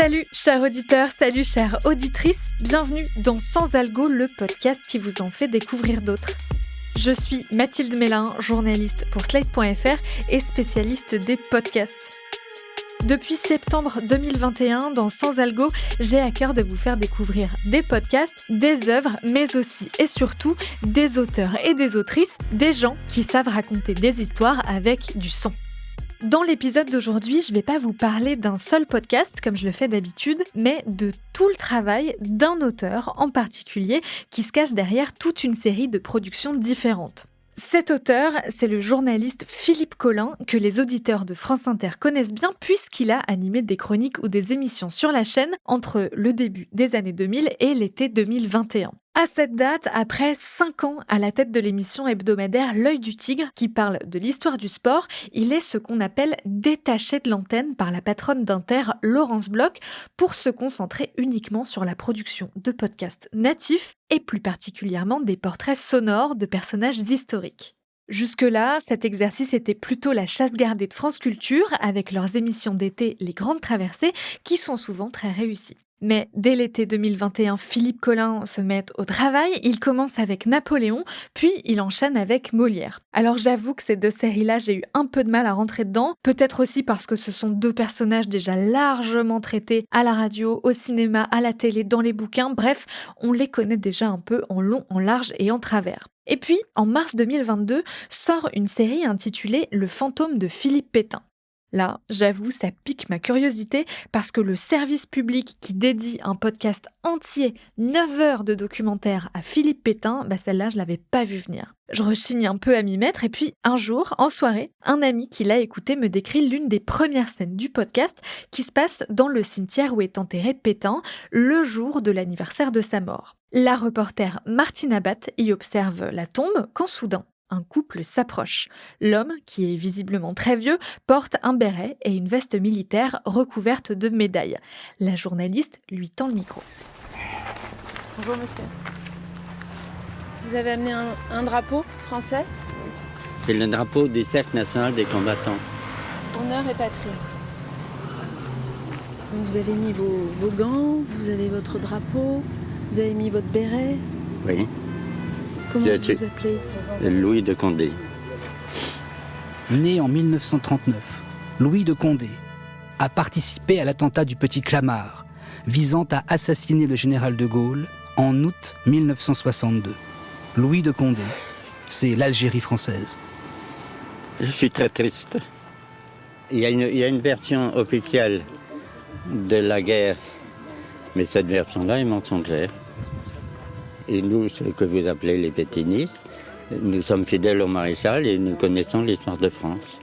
Salut chers auditeurs, salut chères auditrices, bienvenue dans Sans Algo, le podcast qui vous en fait découvrir d'autres. Je suis Mathilde Mélin, journaliste pour Slate.fr et spécialiste des podcasts. Depuis septembre 2021, dans Sans Algo, j'ai à cœur de vous faire découvrir des podcasts, des œuvres, mais aussi et surtout des auteurs et des autrices, des gens qui savent raconter des histoires avec du son. Dans l'épisode d'aujourd'hui, je ne vais pas vous parler d'un seul podcast, comme je le fais d'habitude, mais de tout le travail d'un auteur en particulier qui se cache derrière toute une série de productions différentes. Cet auteur, c'est le journaliste Philippe Collin, que les auditeurs de France Inter connaissent bien puisqu'il a animé des chroniques ou des émissions sur la chaîne entre le début des années 2000 et l'été 2021. À cette date, après 5 ans à la tête de l'émission hebdomadaire L'Œil du Tigre, qui parle de l'histoire du sport, il est ce qu'on appelle détaché de l'antenne par la patronne d'Inter, Laurence Bloch, pour se concentrer uniquement sur la production de podcasts natifs et plus particulièrement des portraits sonores de personnages historiques. Jusque-là, cet exercice était plutôt la chasse gardée de France Culture, avec leurs émissions d'été Les Grandes Traversées, qui sont souvent très réussies. Mais dès l'été 2021, Philippe Collin se met au travail, il commence avec Napoléon, puis il enchaîne avec Molière. Alors j'avoue que ces deux séries-là, j'ai eu un peu de mal à rentrer dedans, peut-être aussi parce que ce sont deux personnages déjà largement traités à la radio, au cinéma, à la télé, dans les bouquins, bref, on les connaît déjà un peu en long, en large et en travers. Et puis, en mars 2022, sort une série intitulée Le fantôme de Philippe Pétain. Là, j'avoue, ça pique ma curiosité parce que le service public qui dédie un podcast entier, 9 heures de documentaire à Philippe Pétain, celle-là, je l'avais pas vu venir. Je rechigne un peu à m'y mettre et puis un jour, en soirée, un ami qui l'a écouté me décrit l'une des premières scènes du podcast qui se passe dans le cimetière où est enterré Pétain le jour de l'anniversaire de sa mort. La reporter Martine Abat y observe la tombe quand soudain, un couple s'approche. L'homme, qui est visiblement très vieux, porte un béret et une veste militaire recouverte de médailles. La journaliste lui tend le micro. Bonjour monsieur. Vous avez amené un drapeau français ? C'est le drapeau du Cercle national des combattants. Honneur et patrie. Donc vous avez mis vos gants, vous avez votre drapeau, vous avez mis votre béret. Oui. Comment vous vous appelez ? Louis de Condé. Né en 1939, Louis de Condé a participé à l'attentat du Petit Clamart, visant à assassiner le général de Gaulle en août 1962. Louis de Condé, c'est l'Algérie française. Je suis très triste. Il y a une version officielle de la guerre, mais cette version-là est mensongère. Et nous, ce que vous appelez les pétainistes, nous sommes fidèles au maréchal et nous connaissons l'histoire de France.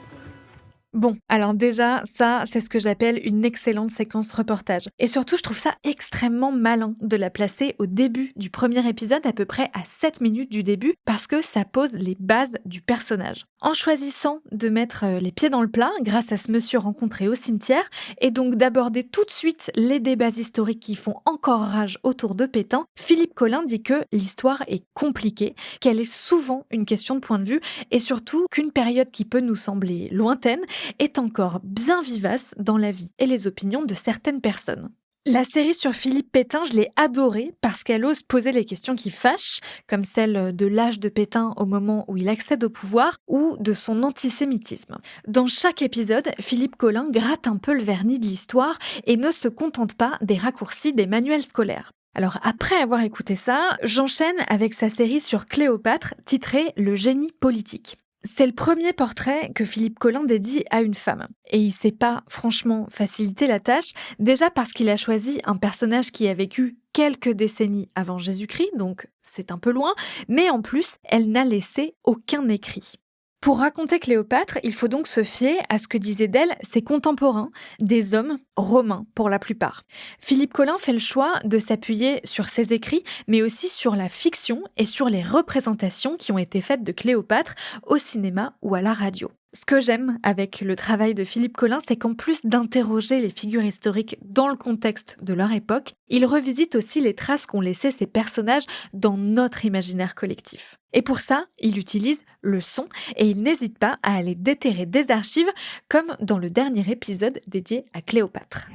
Bon, alors déjà, ça, c'est ce que j'appelle une excellente séquence reportage. Et surtout, je trouve ça extrêmement malin de la placer au début du premier épisode, à peu près à 7 minutes du début, parce que ça pose les bases du personnage. En choisissant de mettre les pieds dans le plat, grâce à ce monsieur rencontré au cimetière, et donc d'aborder tout de suite les débats historiques qui font encore rage autour de Pétain, Philippe Collin dit que l'histoire est compliquée, qu'elle est souvent une question de point de vue, et surtout qu'une période qui peut nous sembler lointaine est encore bien vivace dans la vie et les opinions de certaines personnes. La série sur Philippe Pétain, je l'ai adorée parce qu'elle ose poser les questions qui fâchent, comme celle de l'âge de Pétain au moment où il accède au pouvoir ou de son antisémitisme. Dans chaque épisode, Philippe Collin gratte un peu le vernis de l'histoire et ne se contente pas des raccourcis des manuels scolaires. Alors après avoir écouté ça, j'enchaîne avec sa série sur Cléopâtre, titrée Le génie politique. C'est le premier portrait que Philippe Collin dédie à une femme. Et il s'est pas franchement facilité la tâche, déjà parce qu'il a choisi un personnage qui a vécu quelques décennies avant Jésus-Christ, donc c'est un peu loin, mais en plus, elle n'a laissé aucun écrit. Pour raconter Cléopâtre, il faut donc se fier à ce que disaient d'elle ses contemporains, des hommes romains pour la plupart. Philippe Collin fait le choix de s'appuyer sur ses écrits, mais aussi sur la fiction et sur les représentations qui ont été faites de Cléopâtre au cinéma ou à la radio. Ce que j'aime avec le travail de Philippe Collin, c'est qu'en plus d'interroger les figures historiques dans le contexte de leur époque, il revisite aussi les traces qu'ont laissées ces personnages dans notre imaginaire collectif. Et pour ça, il utilise le son et il n'hésite pas à aller déterrer des archives, comme dans le dernier épisode dédié à Cléopâtre.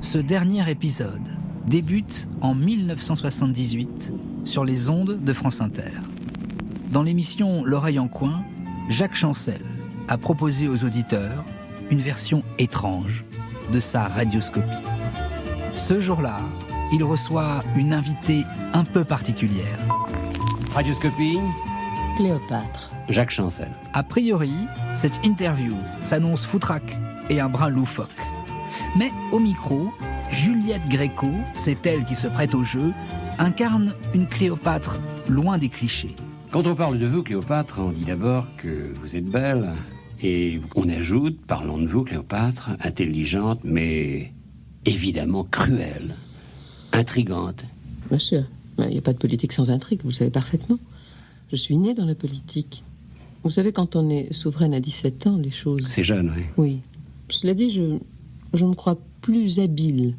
Ce dernier épisode débute en 1978 sur les ondes de France Inter. Dans l'émission L'oreille en coin, Jacques Chancel a proposé aux auditeurs une version étrange de sa radioscopie. Ce jour-là, il reçoit une invitée un peu particulière. Radioscopie, Cléopâtre. Jacques Chancel. A priori, cette interview s'annonce foutraque et un brin loufoque. Mais au micro, Juliette Gréco, c'est elle qui se prête au jeu, incarne une Cléopâtre loin des clichés. Quand on parle de vous, Cléopâtre, on dit d'abord que vous êtes belle, et on ajoute, parlons de vous, Cléopâtre, intelligente, mais évidemment cruelle, intrigante. Bien sûr, il n'y a pas de politique sans intrigue, vous le savez parfaitement. Je suis née dans la politique. Vous savez, quand on est souveraine à 17 ans, les choses... C'est jeune, oui. Oui. Cela dit, je me crois plus habile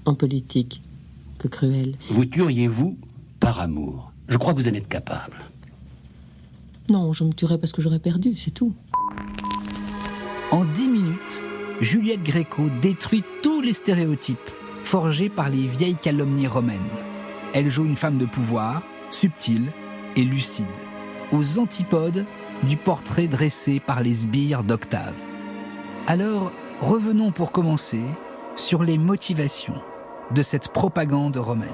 en politique que cruelle. Vous tueriez-vous par amour? Je crois que vous en êtes capable. Non, je me tuerais parce que j'aurais perdu, c'est tout. En 10 minutes, Juliette Gréco détruit tous les stéréotypes forgés par les vieilles calomnies romaines. Elle joue une femme de pouvoir, subtile et lucide, aux antipodes du portrait dressé par les sbires d'Octave. Alors, revenons pour commencer sur les motivations de cette propagande romaine.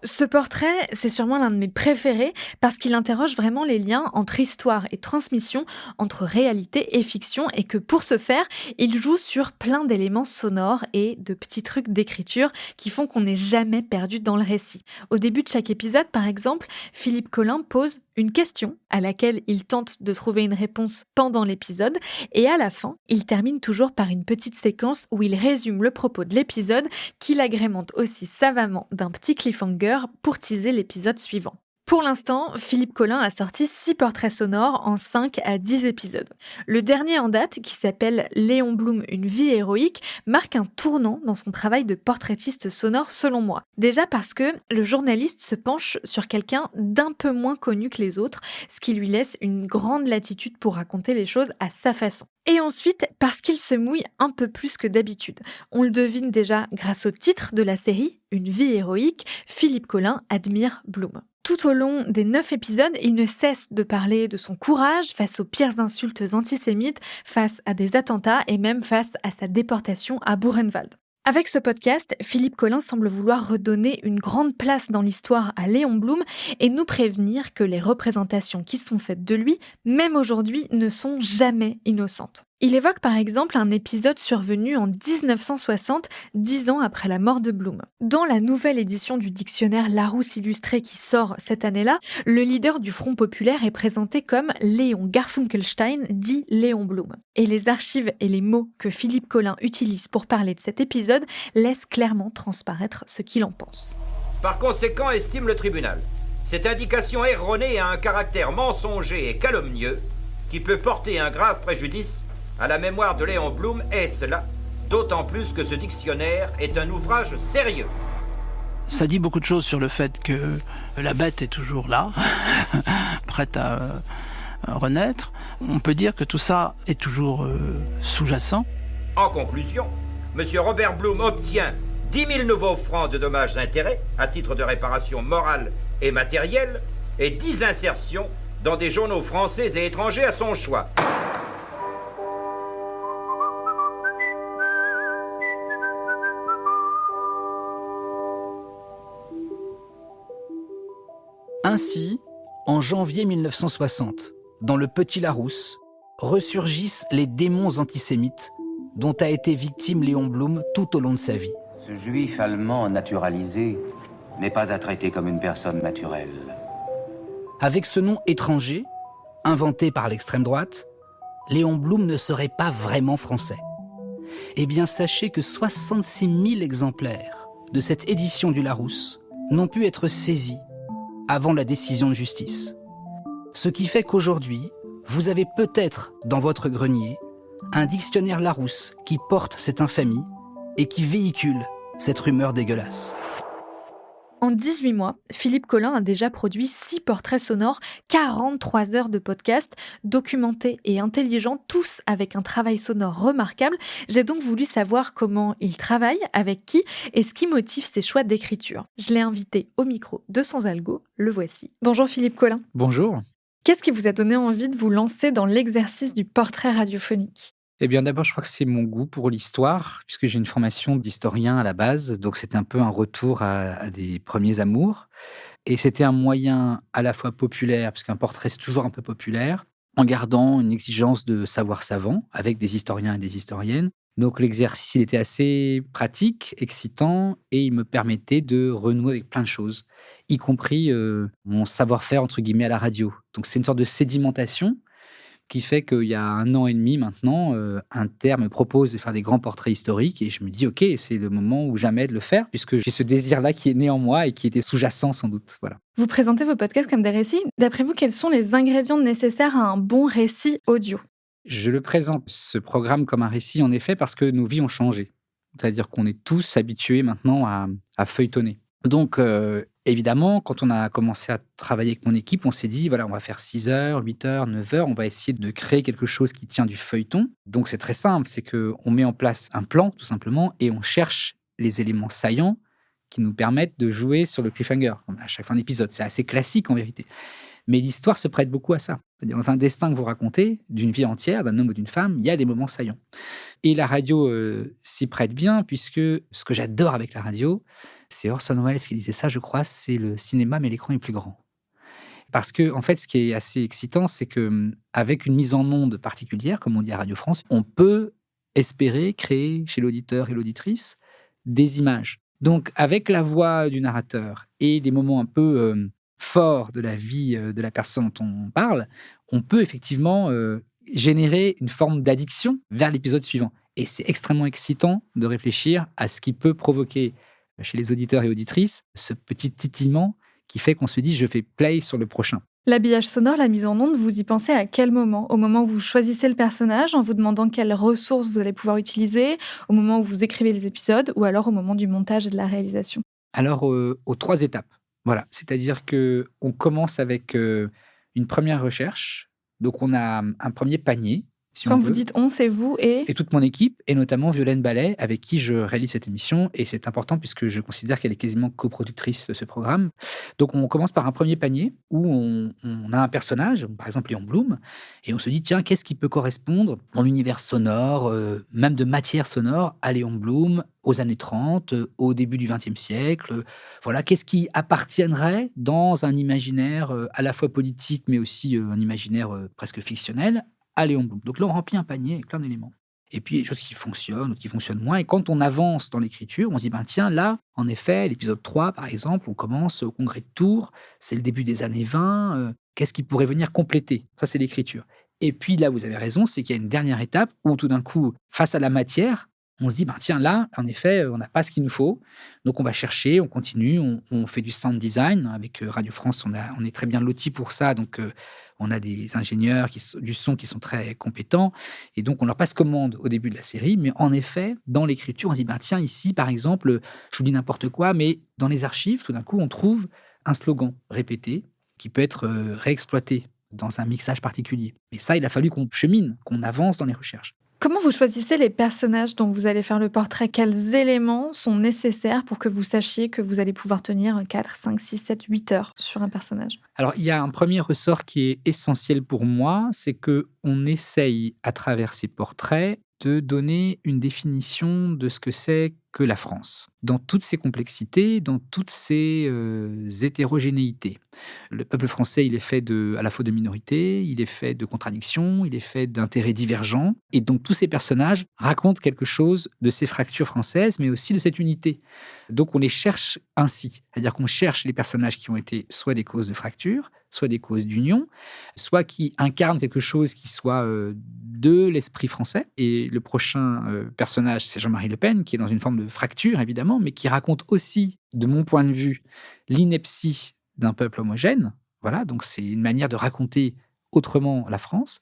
Ce portrait, c'est sûrement l'un de mes préférés parce qu'il interroge vraiment les liens entre histoire et transmission, entre réalité et fiction, et que pour ce faire, il joue sur plein d'éléments sonores et de petits trucs d'écriture qui font qu'on n'est jamais perdu dans le récit. Au début de chaque épisode, par exemple, Philippe Collin pose une question à laquelle il tente de trouver une réponse pendant l'épisode, et à la fin, il termine toujours par une petite séquence où il résume le propos de l'épisode, qu'il agrémente aussi savamment d'un petit cliffhanger pour teaser l'épisode suivant. Pour l'instant, Philippe Collin a sorti 6 portraits sonores en 5 à 10 épisodes. Le dernier en date, qui s'appelle Léon Blum, une vie héroïque, marque un tournant dans son travail de portraitiste sonore selon moi. Déjà parce que le journaliste se penche sur quelqu'un d'un peu moins connu que les autres, ce qui lui laisse une grande latitude pour raconter les choses à sa façon. Et ensuite, parce qu'il se mouille un peu plus que d'habitude. On le devine déjà grâce au titre de la série, Une vie héroïque, Philippe Collin admire Blum. Tout au long des 9 épisodes, il ne cesse de parler de son courage face aux pires insultes antisémites, face à des attentats et même face à sa déportation à Buchenwald. Avec ce podcast, Philippe Collin semble vouloir redonner une grande place dans l'histoire à Léon Blum et nous prévenir que les représentations qui sont faites de lui, même aujourd'hui, ne sont jamais innocentes. Il évoque par exemple un épisode survenu en 1960, 10 ans après la mort de Blum. Dans la nouvelle édition du dictionnaire Larousse illustré qui sort cette année-là, le leader du Front populaire est présenté comme Léon Garfunkelstein, dit Léon Blum. Et les archives et les mots que Philippe Collin utilise pour parler de cet épisode laissent clairement transparaître ce qu'il en pense. Par conséquent, estime le tribunal, cette indication erronée a un caractère mensonger et calomnieux qui peut porter un grave préjudice à la mémoire de Léon Blum, et cela d'autant plus que ce dictionnaire est un ouvrage sérieux. Ça dit beaucoup de choses sur le fait que la bête est toujours là, prête à renaître. On peut dire que tout ça est toujours sous-jacent. En conclusion, M. Robert Blum obtient 10 000 nouveaux francs de dommages-intérêts à titre de réparation morale et matérielle et 10 insertions dans des journaux français et étrangers à son choix. Ainsi, en janvier 1960, dans le Petit Larousse, ressurgissent les démons antisémites dont a été victime Léon Blum tout au long de sa vie. Ce juif allemand naturalisé n'est pas à traiter comme une personne naturelle. Avec ce nom étranger, inventé par l'extrême droite, Léon Blum ne serait pas vraiment français. Eh bien, sachez que 66 000 exemplaires de cette édition du Larousse n'ont pu être saisis avant la décision de justice. Ce qui fait qu'aujourd'hui, vous avez peut-être dans votre grenier un dictionnaire Larousse qui porte cette infamie et qui véhicule cette rumeur dégueulasse. En 18 mois, Philippe Collin a déjà produit 6 portraits sonores, 43 heures de podcast, documentés et intelligents, tous avec un travail sonore remarquable. J'ai donc voulu savoir comment il travaille, avec qui et ce qui motive ses choix d'écriture. Je l'ai invité au micro de Sans Algo, le voici. Bonjour Philippe Collin. Bonjour. Qu'est-ce qui vous a donné envie de vous lancer dans l'exercice du portrait radiophonique ? Eh bien, d'abord, je crois que c'est mon goût pour l'histoire, puisque j'ai une formation d'historien à la base, donc c'était un peu un retour à des premiers amours. Et c'était un moyen à la fois populaire, parce qu'un portrait, c'est toujours un peu populaire, en gardant une exigence de savoir savant, avec des historiens et des historiennes. Donc l'exercice, il était assez pratique, excitant, et il me permettait de renouer avec plein de choses, y compris mon savoir-faire, entre guillemets, à la radio. Donc c'est une sorte de sédimentation qui fait qu'il y a 1 an et demi maintenant, Inter me propose de faire des grands portraits historiques et je me dis: «OK, c'est le moment ou jamais de le faire», puisque j'ai ce désir-là qui est né en moi et qui était sous-jacent sans doute, voilà. Vous présentez vos podcasts comme des récits. D'après vous, quels sont les ingrédients nécessaires à un bon récit audio ? Je le présente, ce programme, comme un récit, en effet, parce que nos vies ont changé. C'est-à-dire qu'on est tous habitués maintenant à feuilletonner. Donc, évidemment, quand on a commencé à travailler avec mon équipe, on s'est dit, voilà, on va faire 6 heures, 8 heures, 9 heures, on va essayer de créer quelque chose qui tient du feuilleton. Donc, c'est très simple, c'est qu'on met en place un plan, tout simplement, et on cherche les éléments saillants qui nous permettent de jouer sur le cliffhanger, à chaque fin d'épisode. C'est assez classique, en vérité. Mais l'histoire se prête beaucoup à ça. C'est-à-dire, dans un destin que vous racontez, d'une vie entière, d'un homme ou d'une femme, il y a des moments saillants. Et la radio s'y prête bien, puisque ce que j'adore avec la radio, c'est Orson Welles qui disait ça, je crois, c'est le cinéma, mais l'écran est plus grand. Parce que, en fait, ce qui est assez excitant, c'est qu'avec une mise en onde particulière, comme on dit à Radio France, on peut espérer créer chez l'auditeur et l'auditrice des images. Donc, avec la voix du narrateur et des moments un peu forts de la vie de la personne dont on parle, on peut effectivement générer une forme d'addiction vers l'épisode suivant. Et c'est extrêmement excitant de réfléchir à ce qui peut provoquer chez les auditeurs et auditrices ce petit titillement qui fait qu'on se dit « je fais play sur le prochain ». L'habillage sonore, la mise en onde, vous y pensez à quel moment ? Au moment où vous choisissez le personnage, en vous demandant quelles ressources vous allez pouvoir utiliser, au moment où vous écrivez les épisodes, ou alors au moment du montage et de la réalisation ? Alors, aux 3 étapes. Voilà, c'est-à-dire qu'on commence avec une première recherche. Donc, on a un premier panier, si Quand on vous veut. dites on, c'est vous et... Et toute mon équipe, et notamment Violaine Ballet, avec qui je réalise cette émission. Et c'est important puisque je considère qu'elle est quasiment coproductrice de ce programme. Donc, on commence par un premier panier où on a un personnage, par exemple Léon Blum, et on se dit, tiens, qu'est-ce qui peut correspondre dans l'univers sonore, même de matière sonore, à Léon Blum, aux années 30, au début du XXe siècle. Voilà, qu'est-ce qui appartiendrait dans un imaginaire à la fois politique, mais aussi un imaginaire presque fictionnel, à Léon Blum. Donc là, on remplit un panier avec plein d'éléments. Et puis, il y a des choses qui fonctionnent, d'autres qui fonctionnent moins. Et quand on avance dans l'écriture, on se dit, ben tiens, là, en effet, l'épisode 3, par exemple, on commence au congrès de Tours, c'est le début des années 20, qu'est-ce qui pourrait venir compléter ? Ça, c'est l'écriture. Et puis là, vous avez raison, c'est qu'il y a une dernière étape où tout d'un coup, face à la matière, on se dit, ben tiens, là, en effet, on n'a pas ce qu'il nous faut. Donc, on va chercher, on continue, on fait du sound design. Avec Radio France, on est très bien lotis pour ça. Donc, on a des ingénieurs du son qui sont très compétents. Et donc, on leur passe commande au début de la série. Mais en effet, dans l'écriture, on se dit, ben tiens, ici, par exemple, je vous dis n'importe quoi, mais dans les archives, tout d'un coup, on trouve un slogan répété qui peut être réexploité dans un mixage particulier. Mais ça, il a fallu qu'on chemine, qu'on avance dans les recherches. Comment vous choisissez les personnages dont vous allez faire le portrait ? Quels éléments sont nécessaires pour que vous sachiez que vous allez pouvoir tenir 4, 5, 6, 7, 8 heures sur un personnage ? Alors, il y a un premier ressort qui est essentiel pour moi, c'est qu'on essaye, à travers ces portraits, de donner une définition de ce que c'est que la France, dans toutes ses complexités, dans toutes ses hétérogénéités. Le peuple français, il est fait à la fois de minorités, il est fait de contradictions, il est fait d'intérêts divergents. Et donc, tous ces personnages racontent quelque chose de ces fractures françaises, mais aussi de cette unité. Donc, on les cherche ainsi. C'est-à-dire qu'on cherche les personnages qui ont été soit des causes de fracture, soit des causes d'union, soit qui incarnent quelque chose qui soit de l'esprit français. Et le prochain personnage, c'est Jean-Marie Le Pen, qui est dans une forme de fracture, évidemment, mais qui raconte aussi, de mon point de vue, l'ineptie d'un peuple homogène. Voilà, donc c'est une manière de raconter autrement la France.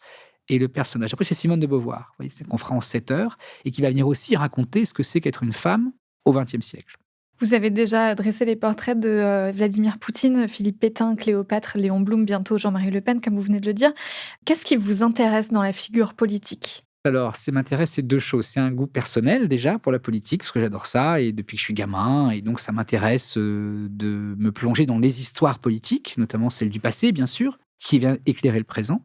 Et le personnage, après, c'est Simone de Beauvoir, vous voyez, qu'on fera en 7 heures, et qui va venir aussi raconter ce que c'est qu'être une femme au XXe siècle. Vous avez déjà dressé les portraits de Vladimir Poutine, Philippe Pétain, Cléopâtre, Léon Blum, bientôt Jean-Marie Le Pen, comme vous venez de le dire. Qu'est-ce qui vous intéresse dans la figure politique? Alors, ça m'intéresse, c'est 2 choses. C'est un goût personnel déjà pour la politique, parce que j'adore ça et depuis que je suis gamin et donc ça m'intéresse, de me plonger dans les histoires politiques, notamment celles du passé bien sûr, qui vient éclairer le présent.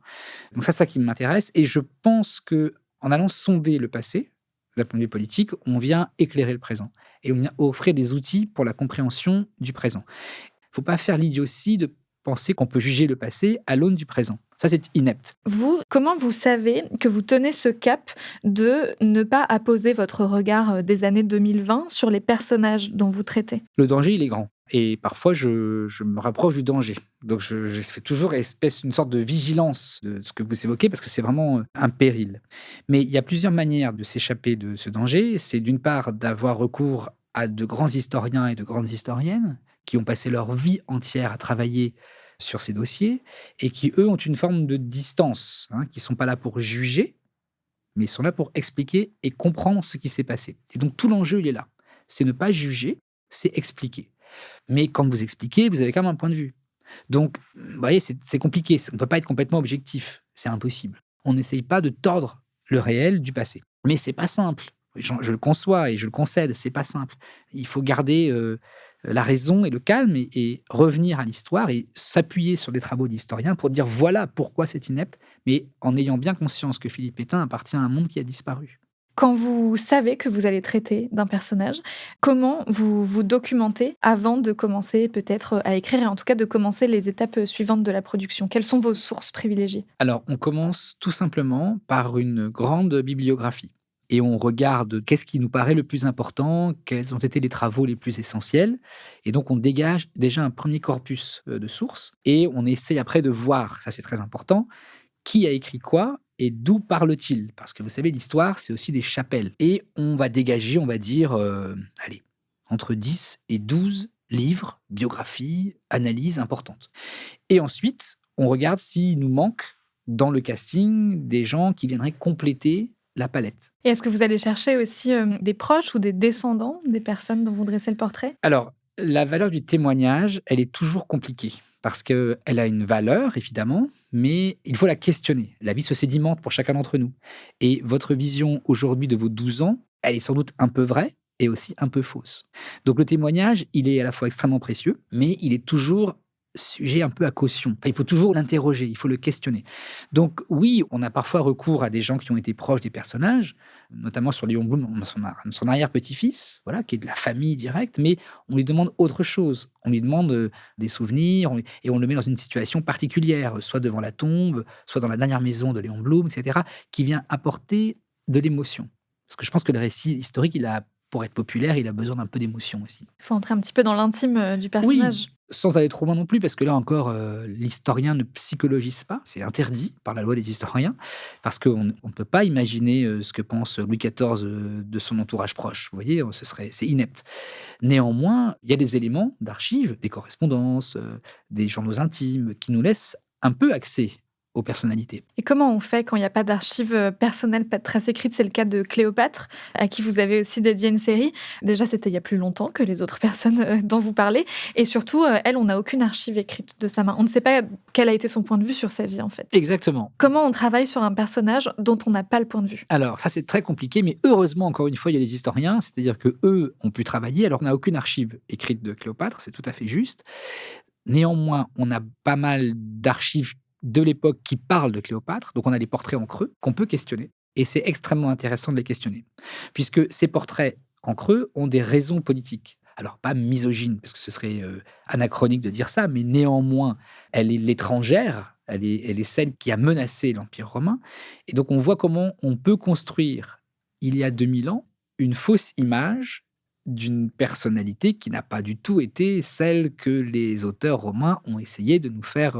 Donc ça qui m'intéresse et je pense qu'en allant sonder le passé, d'un point de vue politique, on vient éclairer le présent et on vient offrir des outils pour la compréhension du présent. Il ne faut pas faire l'idiotie de penser qu'on peut juger le passé à l'aune du présent. Ça, c'est inepte. Vous, comment vous savez que vous tenez ce cap de ne pas apposer votre regard des années 2020 sur les personnages dont vous traitez? Le danger, il est grand. Et parfois, je me rapproche du danger. Donc, je fais toujours une sorte de vigilance de ce que vous évoquez, parce que c'est vraiment un péril. Mais il y a plusieurs manières de s'échapper de ce danger. C'est d'une part d'avoir recours à de grands historiens et de grandes historiennes qui ont passé leur vie entière à travailler sur ces dossiers et qui, eux, ont une forme de distance, qui ne sont pas là pour juger, mais ils sont là pour expliquer et comprendre ce qui s'est passé. Et donc, tout l'enjeu, il est là. C'est ne pas juger, c'est expliquer. Mais quand vous expliquez, vous avez quand même un point de vue. Donc, vous voyez, c'est compliqué. On ne peut pas être complètement objectif. C'est impossible. On n'essaye pas de tordre le réel du passé. Mais c'est pas simple. Je le conçois et je le concède, c'est pas simple. Il faut garder la raison et le calme et revenir à l'histoire et s'appuyer sur des travaux d'historiens pour dire voilà pourquoi c'est inepte, mais en ayant bien conscience que Philippe Pétain appartient à un monde qui a disparu. Quand vous savez que vous allez traiter d'un personnage, comment vous vous documentez avant de commencer peut-être à écrire et en tout cas de commencer les étapes suivantes de la production? Quelles sont vos sources privilégiées? Alors, on commence tout simplement par une grande bibliographie. Et on regarde qu'est-ce qui nous paraît le plus important, quels ont été les travaux les plus essentiels. Et donc, on dégage déjà un premier corpus de sources. Et on essaye après de voir, ça c'est très important, qui a écrit quoi et d'où parle-t-il. Parce que vous savez, l'histoire, c'est aussi des chapelles. Et on va dégager, on va dire, entre 10 et 12 livres, biographies, analyses importantes. Et ensuite, on regarde s'il nous manque dans le casting des gens qui viendraient compléter la palette. Et est-ce que vous allez chercher aussi des proches ou des descendants des personnes dont vous dressez le portrait? Alors, la valeur du témoignage, elle est toujours compliquée parce qu'elle a une valeur, évidemment, mais il faut la questionner. La vie se sédimente pour chacun d'entre nous. Et votre vision aujourd'hui de vos 12 ans, elle est sans doute un peu vraie et aussi un peu fausse. Donc le témoignage, il est à la fois extrêmement précieux, mais il est toujours sujet un peu à caution. Enfin, il faut toujours l'interroger, il faut le questionner. Donc oui, on a parfois recours à des gens qui ont été proches des personnages, notamment sur Léon Blum, on a son arrière-petit-fils, voilà, qui est de la famille directe, mais on lui demande autre chose. On lui demande des souvenirs et on le met dans une situation particulière, soit devant la tombe, soit dans la dernière maison de Léon Blum, etc., qui vient apporter de l'émotion. Parce que je pense que le récit historique, pour être populaire, il a besoin d'un peu d'émotion aussi. Il faut entrer un petit peu dans l'intime du personnage. Oui, sans aller trop loin non plus, parce que là encore, l'historien ne psychologise pas. C'est interdit par la loi des historiens, parce qu'on ne peut pas imaginer ce que pense Louis XIV de son entourage proche. Vous voyez, c'est inepte. Néanmoins, il y a des éléments d'archives, des correspondances, des journaux intimes, qui nous laissent un peu accès aux personnalités. Et comment on fait quand il n'y a pas d'archives personnelles, pas de traces écrites? C'est le cas de Cléopâtre, à qui vous avez aussi dédié une série. Déjà, c'était il y a plus longtemps que les autres personnes dont vous parlez. Et surtout, elle, on n'a aucune archive écrite de sa main. On ne sait pas quel a été son point de vue sur sa vie, en fait. Exactement. Comment on travaille sur un personnage dont on n'a pas le point de vue? Alors, ça, c'est très compliqué, mais heureusement, encore une fois, il y a des historiens, c'est-à-dire qu'eux ont pu travailler. Alors, on n'a aucune archive écrite de Cléopâtre, c'est tout à fait juste. Néanmoins, on a pas mal d'archives de l'époque qui parlent de Cléopâtre. Donc, on a des portraits en creux qu'on peut questionner. Et c'est extrêmement intéressant de les questionner. Puisque ces portraits en creux ont des raisons politiques. Alors, pas misogynes, parce que ce serait anachronique de dire ça, mais néanmoins, elle est l'étrangère, elle est celle qui a menacé l'Empire romain. Et donc, on voit comment on peut construire, il y a 2000 ans, une fausse image d'une personnalité qui n'a pas du tout été celle que les auteurs romains ont essayé de nous faire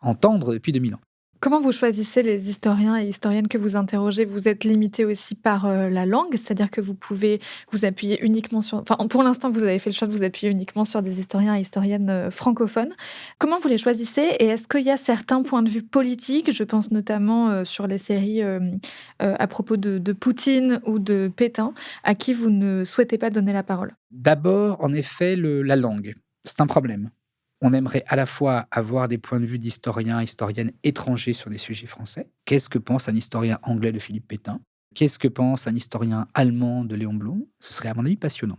entendre depuis 2000 ans. Comment vous choisissez les historiens et historiennes que vous interrogez? Vous êtes limité aussi par, la langue? C'est-à-dire que vous pouvez vous appuyer uniquement sur pour l'instant, vous avez fait le choix de vous appuyer uniquement sur des historiens et historiennes, francophones. Comment vous les choisissez et est-ce qu'il y a certains points de vue politiques? Je pense notamment, sur les séries, à propos de Poutine ou de Pétain, à qui vous ne souhaitez pas donner la parole? D'abord, en effet, la langue. C'est un problème. On aimerait à la fois avoir des points de vue d'historiens, historiennes étrangers sur des sujets français. Qu'est-ce que pense un historien anglais de Philippe Pétain? Qu'est-ce que pense un historien allemand de Léon Blum? Ce serait à mon avis passionnant.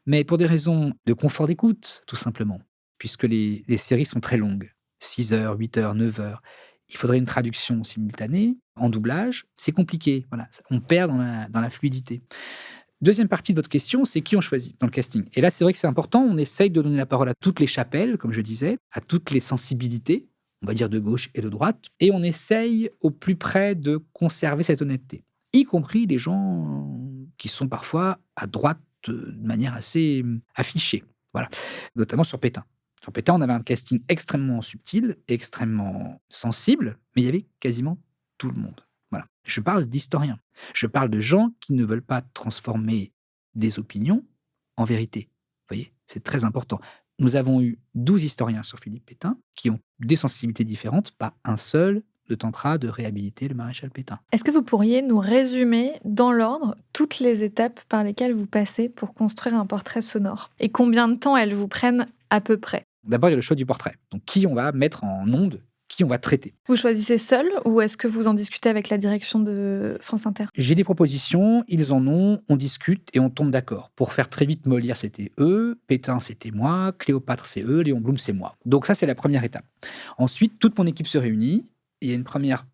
Mais pour des raisons de confort d'écoute, tout simplement, puisque les séries sont très longues, 6 heures, 8 heures, 9 heures. Il faudrait une traduction simultanée, en doublage. C'est compliqué, voilà. On perd dans la fluidité. Deuxième partie de votre question, c'est qui on choisit dans le casting. Et là, c'est vrai que c'est important. On essaye de donner la parole à toutes les chapelles, comme je disais, à toutes les sensibilités, on va dire de gauche et de droite. Et on essaye au plus près de conserver cette honnêteté, y compris les gens qui sont parfois à droite de manière assez affichée. Voilà. Notamment sur Pétain. Sur Pétain, on avait un casting extrêmement subtil, extrêmement sensible, mais il y avait quasiment tout le monde. Voilà. Je parle d'historiens. Je parle de gens qui ne veulent pas transformer des opinions en vérité. Vous voyez, c'est très important. Nous avons eu 12 historiens sur Philippe Pétain qui ont des sensibilités différentes. Pas un seul ne tentera de réhabiliter le maréchal Pétain. Est-ce que vous pourriez nous résumer dans l'ordre toutes les étapes par lesquelles vous passez pour construire un portrait sonore? Et combien de temps elles vous prennent à peu près? D'abord, il y a le choix du portrait. Donc, qui on va mettre en onde, qui on va traiter. Vous choisissez seul ou est-ce que vous en discutez avec la direction de France Inter? J'ai des propositions, ils en ont, on discute et on tombe d'accord. Pour faire très vite, Molière, c'était eux, Pétain, c'était moi, Cléopâtre, c'est eux, Léon Blum, c'est moi. Donc ça, c'est la première étape. Ensuite, toute mon équipe se réunit et il y a une première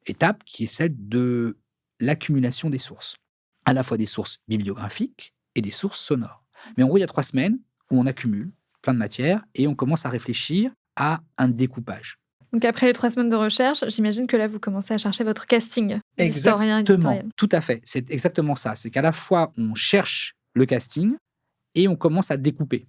étape qui est celle de l'accumulation des sources. À la fois des sources bibliographiques et des sources sonores. Mais en gros, il y a 3 semaines où on accumule plein de matière et on commence à réfléchir à un découpage. Donc après les 3 semaines de recherche, j'imagine que là, vous commencez à chercher votre casting d'historiens et d'historiennes. Tout à fait. C'est exactement ça. C'est qu'à la fois, on cherche le casting et on commence à découper.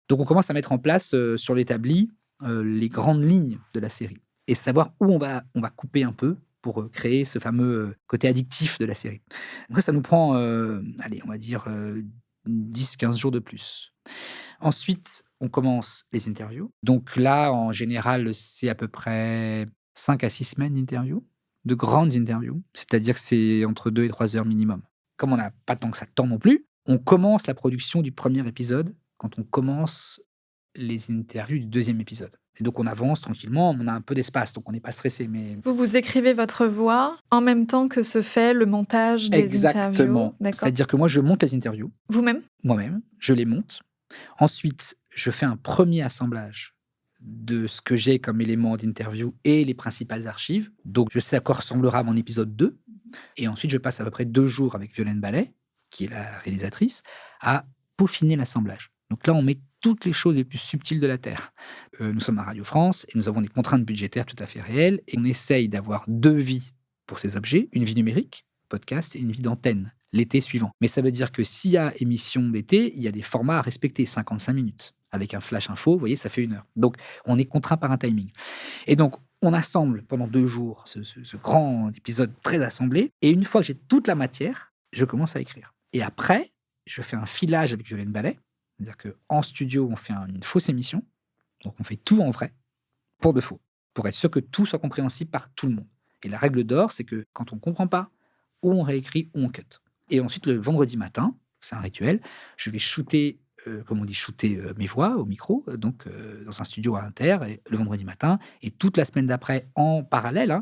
Donc, on commence à mettre en place sur l'établi les grandes lignes de la série et savoir où on va couper un peu pour créer ce fameux côté addictif de la série. Donc ça nous prend, allez, on va dire 10-15 jours de plus. Ensuite, on commence les interviews. Donc là, en général, c'est à peu près 5 à 6 semaines d'interviews, de grandes interviews. C'est-à-dire que c'est entre 2 et 3 heures minimum. Comme on n'a pas tant que ça de temps non plus, on commence la production du premier épisode quand on commence les interviews du deuxième épisode. Et donc, on avance tranquillement, on a un peu d'espace, donc on n'est pas stressé. Mais... Vous écrivez votre voix en même temps que se fait le montage des interviews. Exactement. C'est-à-dire que moi, je monte les interviews. Vous-même? Moi-même, je les monte. Ensuite, je fais un premier assemblage de ce que j'ai comme éléments d'interview et les principales archives. Donc, je sais à quoi ressemblera mon épisode 2. Et ensuite, je passe à peu près 2 jours avec Violaine Ballet, qui est la réalisatrice, à peaufiner l'assemblage. Donc là, on met toutes les choses les plus subtiles de la Terre. Nous sommes à Radio France et nous avons des contraintes budgétaires tout à fait réelles et on essaye d'avoir 2 vies pour ces objets, une vie numérique, podcast, et une vie d'antenne, l'été suivant. Mais ça veut dire que s'il y a émission d'été, il y a des formats à respecter, 55 minutes. Avec un flash info, vous voyez, ça fait 1 heure. Donc, on est contraint par un timing. Et donc, on assemble pendant 2 jours ce grand épisode très assemblé. Et une fois que j'ai toute la matière, je commence à écrire. Et après, je fais un filage avec Violaine Ballet. C'est-à-dire qu'en studio, on fait une fausse émission. Donc, on fait tout en vrai, pour de faux, pour être sûr que tout soit compréhensible par tout le monde. Et la règle d'or, c'est que quand on ne comprend pas, ou on réécrit, ou on cut. Et ensuite, le vendredi matin, c'est un rituel, je vais shooter, comme on dit, shooter mes voix au micro, donc dans un studio à Inter, et le vendredi matin. Et toute la semaine d'après, en parallèle,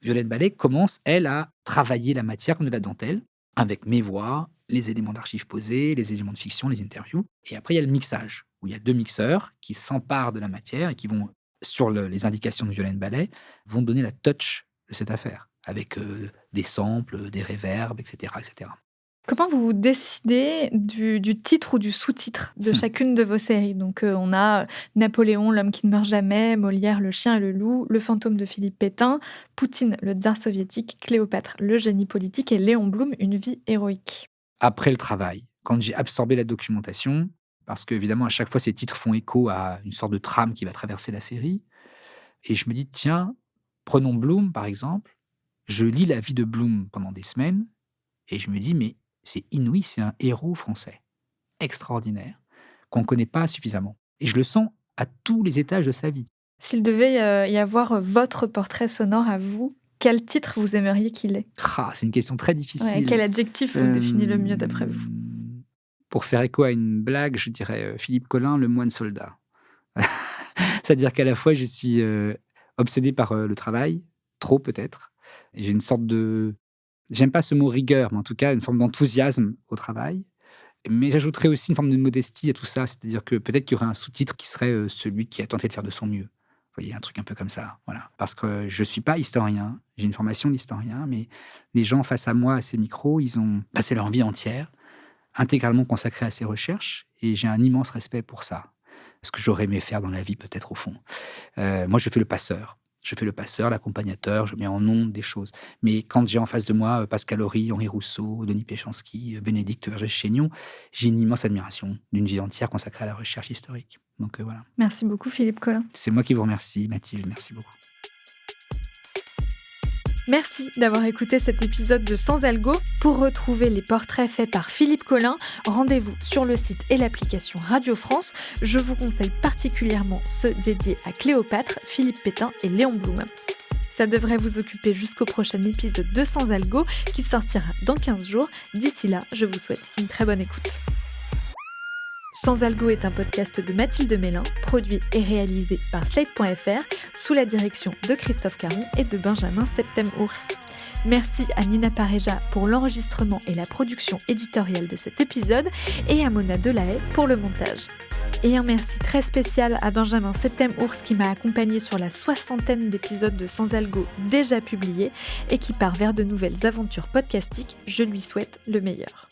Violaine Ballet commence, elle, à travailler la matière comme de la dentelle, avec mes voix, les éléments d'archives posés, les éléments de fiction, les interviews. Et après, il y a le mixage, où il y a 2 mixeurs qui s'emparent de la matière et qui vont, sur les indications de Violaine Ballet, vont donner la touch de cette affaire, avec des samples, des reverbs, etc., etc. Comment vous décidez du titre ou du sous-titre de chacune de vos séries? Donc, on a Napoléon, l'homme qui ne meurt jamais, Molière, le chien et le loup, le fantôme de Philippe Pétain, Poutine, le tsar soviétique, Cléopâtre, le génie politique et Léon Blum, une vie héroïque. Après le travail, quand j'ai absorbé la documentation, parce qu'évidemment, à chaque fois, ces titres font écho à une sorte de trame qui va traverser la série, et je me dis, tiens, Prenons Bloom, par exemple. Je lis la vie de Bloom pendant des semaines et je me dis, mais c'est inouï, c'est un héros français extraordinaire qu'on ne connaît pas suffisamment. Et je le sens à tous les étages de sa vie. S'il devait y avoir votre portrait sonore à vous, quel titre vous aimeriez qu'il ait ? C'est une question très difficile. Quel adjectif vous définit le mieux d'après vous ? Pour faire écho à une blague, je dirais Philippe Collin, le moine soldat. C'est-à-dire qu'à la fois, je suis obsédé par le travail, trop peut-être. Et j'ai une sorte de... J'aime pas ce mot rigueur, mais en tout cas, une forme d'enthousiasme au travail. Mais j'ajouterais aussi une forme de modestie à tout ça. C'est-à-dire que peut-être qu'il y aurait un sous-titre qui serait celui qui a tenté de faire de son mieux. Vous voyez, un truc un peu comme ça. Voilà. Parce que je ne suis pas historien, j'ai une formation d'historien, mais les gens face à moi, à ces micros, ils ont passé leur vie entière, intégralement consacrée à ces recherches, et j'ai un immense respect pour ça. Ce que j'aurais aimé faire dans la vie, peut-être au fond. Moi, je fais le passeur. Je fais le passeur, l'accompagnateur, je mets en ondes des choses. Mais quand j'ai en face de moi Pascal Horry, Henri Rousseau, Denis Péchanski, Bénédicte Vergès-Chaignon, j'ai une immense admiration d'une vie entière consacrée à la recherche historique. Donc voilà. Merci beaucoup Philippe Collin. C'est moi qui vous remercie, Mathilde, merci beaucoup. Merci d'avoir écouté cet épisode de Sans Algo. Pour retrouver les portraits faits par Philippe Collin, rendez-vous sur le site et l'application Radio France. Je vous conseille particulièrement ceux dédiés à Cléopâtre, Philippe Pétain et Léon Blum. Ça devrait vous occuper jusqu'au prochain épisode de Sans Algo qui sortira dans 15 jours. D'ici là, je vous souhaite une très bonne écoute. Sans Algo est un podcast de Mathilde Mélin, produit et réalisé par Slate.fr sous la direction de Christophe Caron et de Benjamin Septem-Ours. Merci à Nina Pareja pour l'enregistrement et la production éditoriale de cet épisode et à Mona Delahaye pour le montage. Et un merci très spécial à Benjamin Septem-Ours qui m'a accompagné sur la 60aine d'épisodes de Sans Algo déjà publiés et qui part vers de nouvelles aventures podcastiques. Je lui souhaite le meilleur.